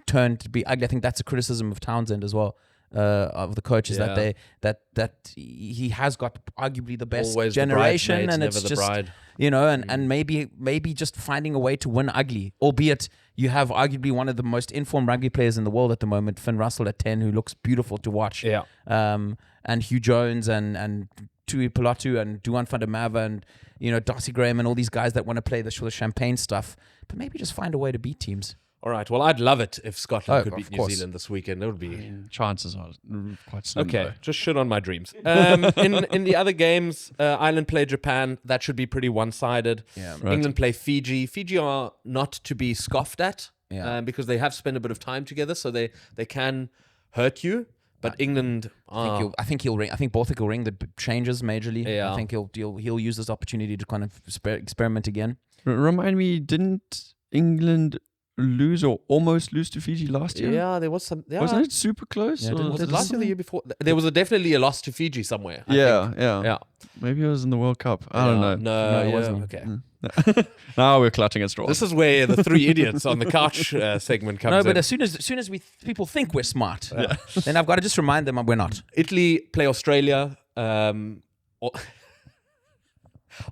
turn to be ugly. I think that's a criticism of Townsend as well. Of the coaches that he has got arguably the best Always generation, the and never it's the just bride. and maybe just finding a way to win ugly, albeit you have arguably one of the most informed rugby players in the world at the moment, Finn Russell at 10, who looks beautiful to watch. Yeah. And Hugh Jones and Tui Pilatu and Duan van der Merwe and Darcy Graham and all these guys that want to play the sort of champagne stuff, but maybe just find a way to beat teams. All right. Well, I'd love it if Scotland could beat of New course. Zealand this weekend. It would be Chances are quite slim. okay. though. Just shit on my dreams. In the other games, Ireland play Japan. That should be pretty one-sided. Yeah. Right. England play Fiji. Fiji are not to be scoffed at because they have spent a bit of time together, so they can hurt you. But England, I think he'll ring. I think Borthwick will ring the changes majorly. Yeah. I think he'll use this opportunity to kind of experiment again. Remind me, didn't England lose or almost lose to Fiji last year? yeah, there was some. Yeah. Wasn't it super close? Yeah, Or didn't- Was it this last year or the something? year before? There was definitely a loss to Fiji somewhere. I Yeah, think. yeah, Yeah. Maybe it was in the World Cup. I don't know. No, it yeah, wasn't. okay. Now we're clutching at straws. This is where the three idiots on the couch segment comes No, but in. as soon as people think we're smart, then I've got to just remind them we're not. Italy play Australia.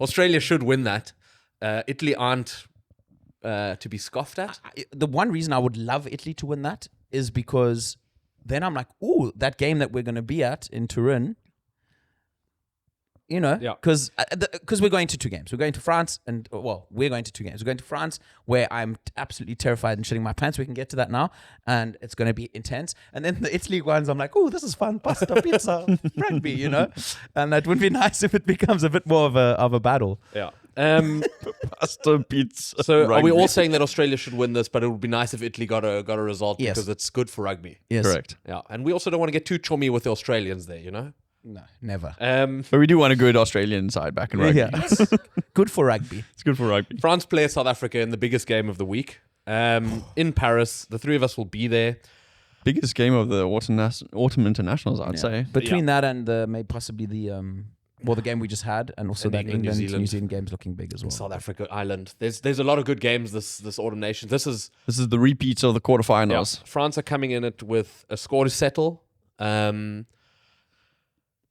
Australia should win that. Italy aren't to be scoffed at. The one reason I would love Italy to win that is because then I'm like, ooh, that game that we're going to be at in Turin, Yeah. because we're going to two games. We're going to France we're going to two games. We're going to France where I'm absolutely terrified and shitting my pants. We can get to that now, and it's going to be intense. And then the Italy ones, I'm like, oh, this is fun, pasta, pizza, rugby, and that would be nice if it becomes a bit more of a battle. Yeah. pasta pizza. So are we rugby. all saying that Australia should win this, but it would be nice if Italy got a result Yes. because it's good for rugby. Yes. Correct. Yeah. And we also don't want to get too chummy with the Australians there, No, never. But we do want a good Australian side back in rugby. Yeah. Good for rugby. It's good for rugby. France play South Africa in the biggest game of the week. In Paris, the three of us will be there. Biggest game of the autumn internationals, I'd say. Between that and maybe possibly the game we just had, and also And that England, New England New Zealand. Zealand game's looking big as well. South Africa, Ireland. There's a lot of good games this autumn nation. This is The repeats of the quarterfinals. France are coming in it with a score to settle.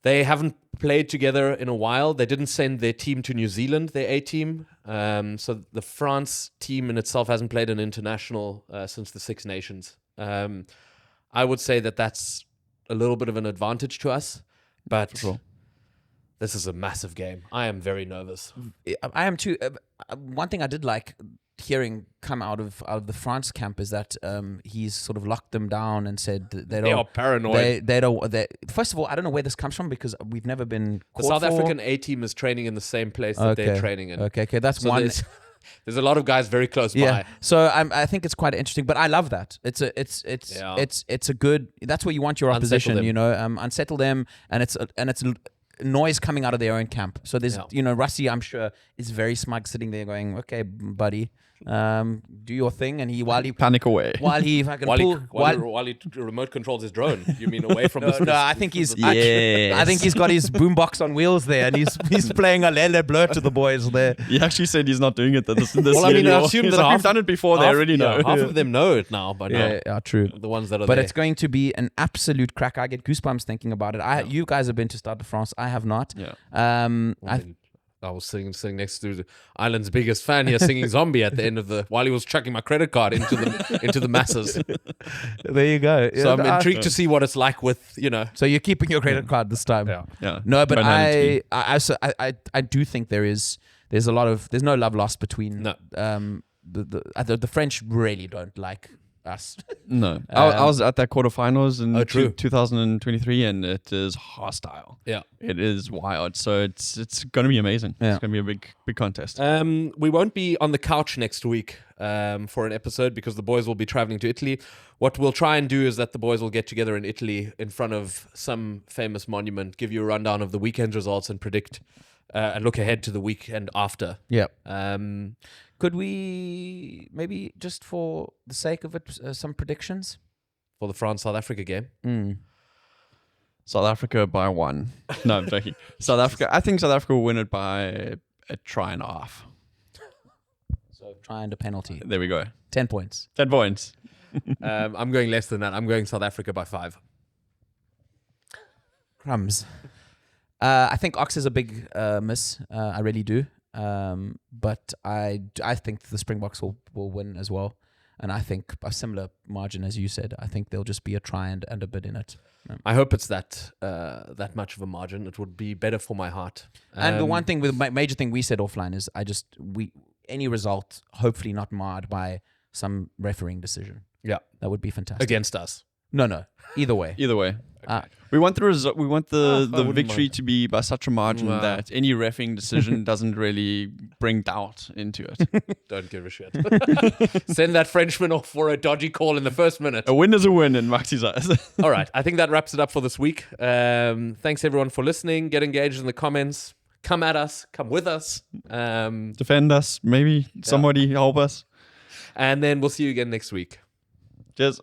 They haven't played together in a while. They didn't send their team to New Zealand, their A team. So the France team in itself hasn't played an international since the Six Nations. I would say that's a little bit of an advantage to us, but sure. this is a massive game. I am very nervous. I am too. One thing I did like hearing come out of the France camp is that he's sort of locked them down and said that they They are don't. paranoid. They don't. First of all, I don't know where this comes from because we've never been. The caught South for- African A team is training in the same place that they're training in. Okay, that's So one. there's a lot of guys very close Yeah, by. so I think it's quite interesting, but I love that. It's a good. That's where you want your Unsettle opposition, them. unsettle them, and it's noise coming out of their own camp. So there's, Rusty, I'm sure, is very smug, sitting there going, "Okay, buddy, do your thing," and while he Panic away. fucking While he remote controls his drone, you mean away from the no, I think he's. Yes. I think he's got his boombox on wheels there, and he's playing a Lele Blur to the boys there. He actually said he's not doing it this Well, I year mean, I anymore. assume He's that like, half- we've done it before. They already know. Half of them know it now, but no. Yeah, true. The ones that are But there. it's going to be an absolute crack. I get goosebumps thinking about it. You guys have been to Stade de France. I have not. Yeah. I was sitting next to the Ireland's biggest fan here, singing "Zombie" at the end of while he was chucking my credit card into the masses. There you go. So I'm intrigued to see what it's like with So you're keeping your credit card this time. Yeah. No, but Banana I do think there's no love lost between No. the French really don't like us. No. I was at that quarterfinals in Oh, true. 2023, and it is hostile. Yeah. It is wild. So it's going to be amazing. Yeah. It's going to be a big contest. We won't be on the couch next week. for an episode because the boys will be traveling to Italy. What we'll try and do is that the boys will get together in Italy in front of some famous monument, give you a rundown of the weekend's results and predict and look ahead to the weekend after. Yeah. Could we maybe just for the sake of it, some predictions for the France-South Africa game? South Africa by 1. No, I'm joking. South Africa. I think South Africa will win it by a try and a half. So try and a penalty. There we go. 10 points. 10 points. I'm going less than that. I'm going South Africa by 5. Crumbs. I think Ox is a big miss. I really do. But I think the Springboks will win as well. And I think a similar margin as you said. I think there'll just be a try and a bit in it. I hope it's that much of a margin. It would be better for my heart. And the one thing with major thing we said offline is any result hopefully not marred by some refereeing decision. Yeah, that would be fantastic. Against us. No. Either way. Either way. We want the result. We want the victory mind. to be by such a margin that any reffing decision doesn't really bring doubt into it. Don't give a shit. Send that Frenchman off for a dodgy call in the first minute. A win is a win in Maxi's eyes. All right, I think that wraps it up for this week. Thanks everyone for listening. Get engaged in the comments. Come at us. Come with us. Defend us. Maybe somebody help us. And then we'll see you again next week. Cheers.